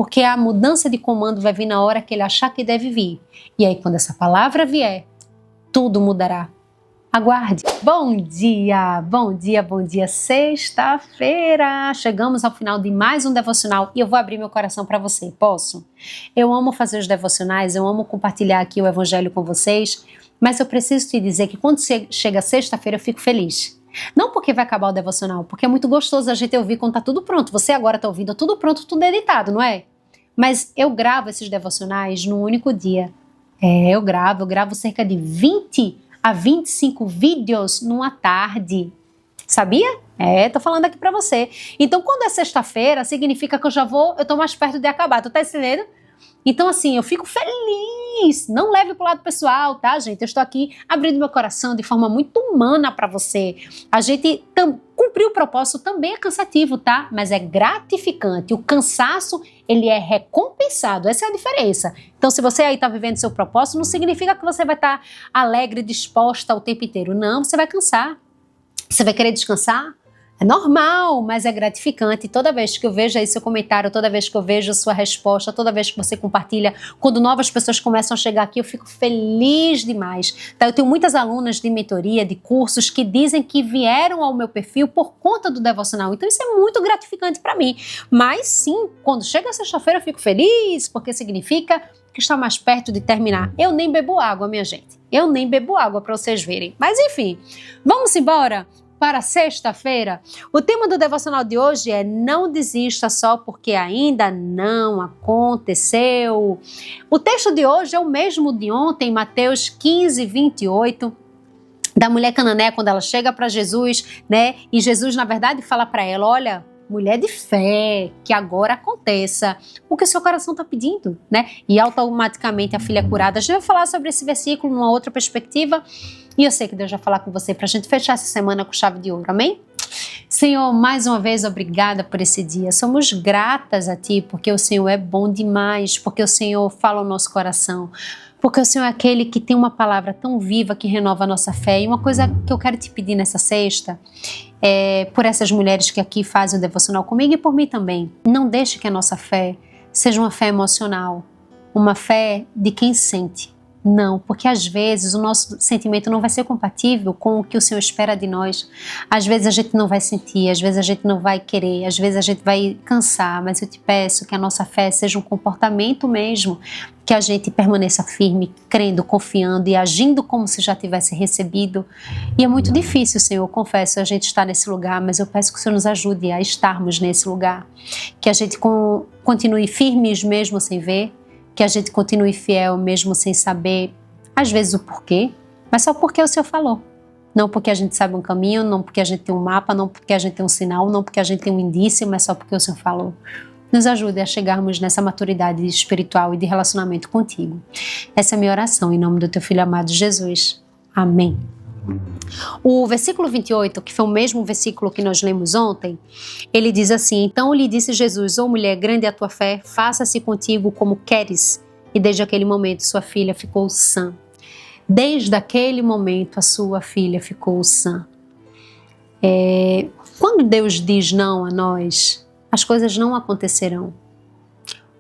porque a mudança de comando vai vir na hora que ele achar que deve vir. E aí, quando essa palavra vier, tudo mudará. Aguarde. Bom dia, bom dia, bom dia. Sexta-feira. Chegamos ao final de mais um devocional e eu vou abrir meu coração para você. Posso? Eu amo fazer os devocionais, eu amo compartilhar aqui o evangelho com vocês, mas eu preciso te dizer que quando chega sexta-feira eu fico feliz. Não porque vai acabar o devocional, porque é muito gostoso a gente ouvir quando tá tudo pronto. Você agora tá ouvindo tudo pronto, tudo editado, não é? Mas eu gravo esses devocionais num único dia. Eu gravo cerca de 20 a 25 vídeos numa tarde. Sabia? Tô falando aqui pra você. Então, quando é sexta-feira, significa que eu tô mais perto de acabar. Tu tá entendendo? Então, assim, eu fico feliz. Não leve pro lado pessoal, tá, gente? Eu estou aqui abrindo meu coração de forma muito humana pra você. A gente cumprir o propósito também é cansativo, tá? Mas é gratificante. O cansaço, ele é recompensado. Essa é a diferença. Então, se você aí tá vivendo seu propósito, não significa que você vai estar alegre, disposta o tempo inteiro. Não, você vai cansar. Você vai querer descansar? É normal, mas é gratificante. Toda vez que eu vejo aí seu comentário, toda vez que eu vejo a sua resposta, toda vez que você compartilha, quando novas pessoas começam a chegar aqui, eu fico feliz demais. Tá? Eu tenho muitas alunas de mentoria, de cursos, que dizem que vieram ao meu perfil por conta do devocional. Então isso é muito gratificante para mim. Mas sim, quando chega sexta-feira eu fico feliz, porque significa que está mais perto de terminar. Eu nem bebo água, minha gente. Eu nem bebo água para vocês verem. Mas enfim, vamos embora para sexta-feira. O tema do devocional de hoje é: não desista só porque ainda não aconteceu. O texto de hoje é o mesmo de ontem, Mateus 15, 28. Da mulher cananeia, quando ela chega para Jesus, né? E Jesus, na verdade, fala para ela: olha, mulher de fé, que agora aconteça o que o seu coração está pedindo, né? E automaticamente a filha é curada. A gente vai falar sobre esse versículo numa outra perspectiva. E eu sei que Deus vai falar com você para a gente fechar essa semana com chave de ouro, amém? Senhor, mais uma vez, obrigada por esse dia. Somos gratas a Ti, porque o Senhor é bom demais, porque o Senhor fala o nosso coração, porque o Senhor é aquele que tem uma palavra tão viva que renova a nossa fé. E uma coisa que eu quero te pedir nessa sexta, por essas mulheres que aqui fazem o devocional comigo e por mim também, não deixe que a nossa fé seja uma fé emocional, uma fé de quem sente. Não, porque às vezes o nosso sentimento não vai ser compatível com o que o Senhor espera de nós. Às vezes a gente não vai sentir, às vezes a gente não vai querer, às vezes a gente vai cansar, mas eu te peço que a nossa fé seja um comportamento mesmo, que a gente permaneça firme, crendo, confiando e agindo como se já tivesse recebido. E é muito difícil, Senhor, eu confesso, a gente está nesse lugar, mas eu peço que o Senhor nos ajude a estarmos nesse lugar, que a gente continue firmes mesmo sem ver, que a gente continue fiel mesmo sem saber, às vezes, o porquê, mas só porque o Senhor falou. Não porque a gente sabe um caminho, não porque a gente tem um mapa, não porque a gente tem um sinal, não porque a gente tem um indício, mas só porque o Senhor falou. Nos ajude a chegarmos nessa maturidade espiritual e de relacionamento contigo. Essa é a minha oração, em nome do teu Filho amado Jesus. Amém. O versículo 28, que foi o mesmo versículo que nós lemos ontem, ele diz assim: então lhe disse Jesus: ó mulher, grande é a tua fé, faça-se contigo como queres. E desde aquele momento sua filha ficou sã. Desde aquele momento a sua filha ficou sã. Quando Deus diz não a nós, as coisas não acontecerão.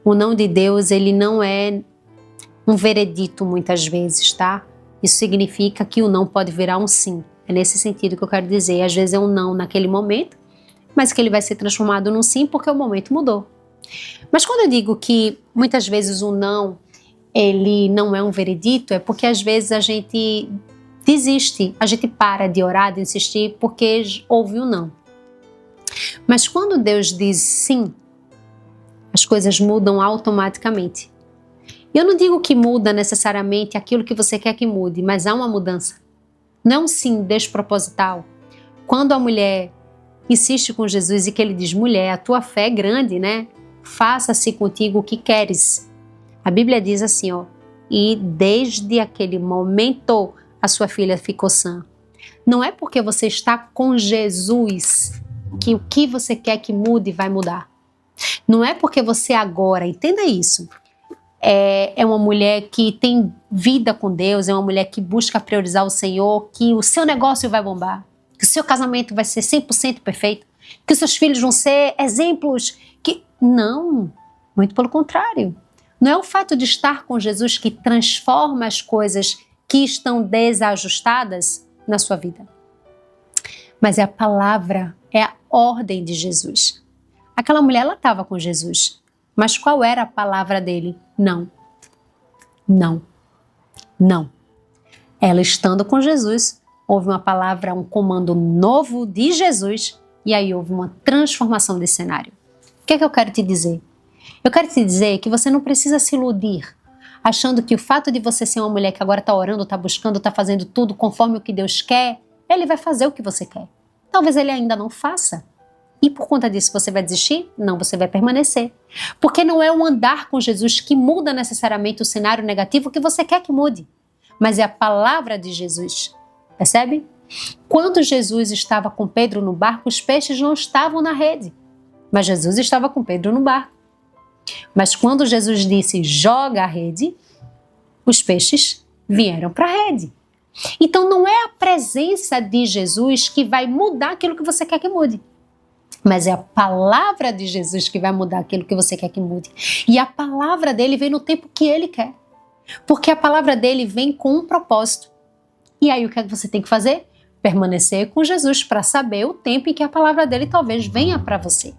O não de Deus, ele não é um veredito muitas vezes, tá? Isso significa que o não pode virar um sim. É nesse sentido que eu quero dizer. Às vezes é um não naquele momento, mas que ele vai ser transformado num sim porque o momento mudou. Mas quando eu digo que muitas vezes o não, ele não é um veredito, é porque às vezes a gente desiste, a gente para de orar, de insistir, porque houve um não. Mas quando Deus diz sim, as coisas mudam automaticamente. Eu não digo que muda necessariamente aquilo que você quer que mude, mas há uma mudança. Não é um sim desproposital. Quando a mulher insiste com Jesus e que ele diz: mulher, a tua fé é grande, né? Faça-se contigo o que queres. A Bíblia diz assim, ó: e desde aquele momento a sua filha ficou sã. Não é porque você está com Jesus que o que você quer que mude vai mudar. Não é porque você agora, entenda isso, é uma mulher que tem vida com Deus, é uma mulher que busca priorizar o Senhor, que o seu negócio vai bombar, que o seu casamento vai ser 100% perfeito, que os seus filhos vão ser exemplos que... Não, Muito pelo contrário. Não é o fato de estar com Jesus que transforma as coisas que estão desajustadas na sua vida. Mas é a palavra, é a ordem de Jesus. Aquela mulher, ela estava com Jesus. Mas qual era a palavra dele? Não. Não. Não. Ela estando com Jesus, houve uma palavra, um comando novo de Jesus, e aí houve uma transformação desse cenário. O que é que eu quero te dizer? Eu quero te dizer que você não precisa se iludir, achando que o fato de você ser uma mulher que agora está orando, está buscando, está fazendo tudo conforme o que Deus quer, Ele vai fazer o que você quer. Talvez Ele ainda não faça. E por conta disso você vai desistir? Não, você vai permanecer. Porque não é o andar com Jesus que muda necessariamente o cenário negativo que você quer que mude, mas é a palavra de Jesus. Percebe? Quando Jesus estava com Pedro no barco, os peixes não estavam na rede, mas Jesus estava com Pedro no barco. Mas quando Jesus disse, joga a rede, os peixes vieram para a rede. Então não é a presença de Jesus que vai mudar aquilo que você quer que mude, mas é a palavra de Jesus que vai mudar aquilo que você quer que mude. E a palavra dele vem no tempo que ele quer, porque a palavra dele vem com um propósito. E aí o que é que você tem que fazer? Permanecer com Jesus para saber o tempo em que a palavra dele talvez venha para você.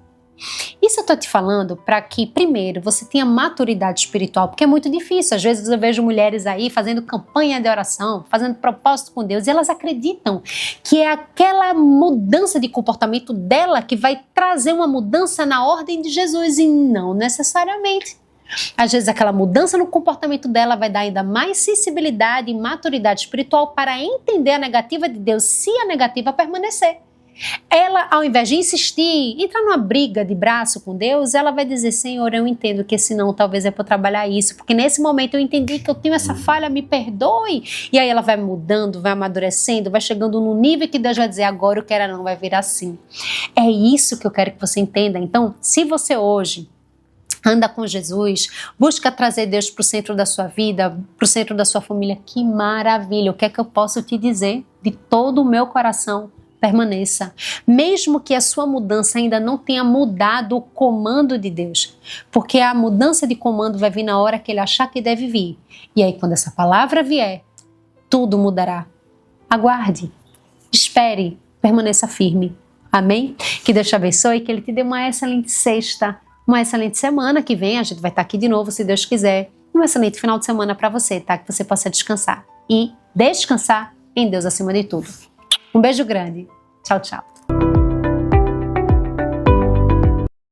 Isso eu estou te falando para que, primeiro, você tenha maturidade espiritual, porque é muito difícil. Às vezes eu vejo mulheres aí fazendo campanha de oração, fazendo propósito com Deus, e elas acreditam que é aquela mudança de comportamento dela que vai trazer uma mudança na ordem de Jesus, e não necessariamente. Às vezes aquela mudança no comportamento dela vai dar ainda mais sensibilidade e maturidade espiritual para entender a negativa de Deus, se a negativa permanecer. Ela, ao invés de insistir, entrar numa briga de braço com Deus, ela vai dizer, Senhor, eu entendo que esse não talvez é para trabalhar isso, porque nesse momento eu entendi que eu tenho essa falha, me perdoe. E aí ela vai mudando, vai amadurecendo, vai chegando num nível que Deus vai dizer, agora eu quero não, vai virar assim. É isso que eu quero que você entenda. Então, se você hoje anda com Jesus, busca trazer Deus para o centro da sua vida, para o centro da sua família, que maravilha. O que é que eu posso te dizer de todo o meu coração? Permaneça, mesmo que a sua mudança ainda não tenha mudado o comando de Deus, porque a mudança de comando vai vir na hora que Ele achar que deve vir, e aí quando essa palavra vier, tudo mudará. Aguarde, espere, permaneça firme, amém? Que Deus te abençoe, que Ele te dê uma excelente sexta, uma excelente semana que vem, a gente vai estar aqui de novo se Deus quiser, e um excelente final de semana para você, tá? Que você possa descansar e descansar em Deus acima de tudo. Um beijo grande. Tchau, tchau.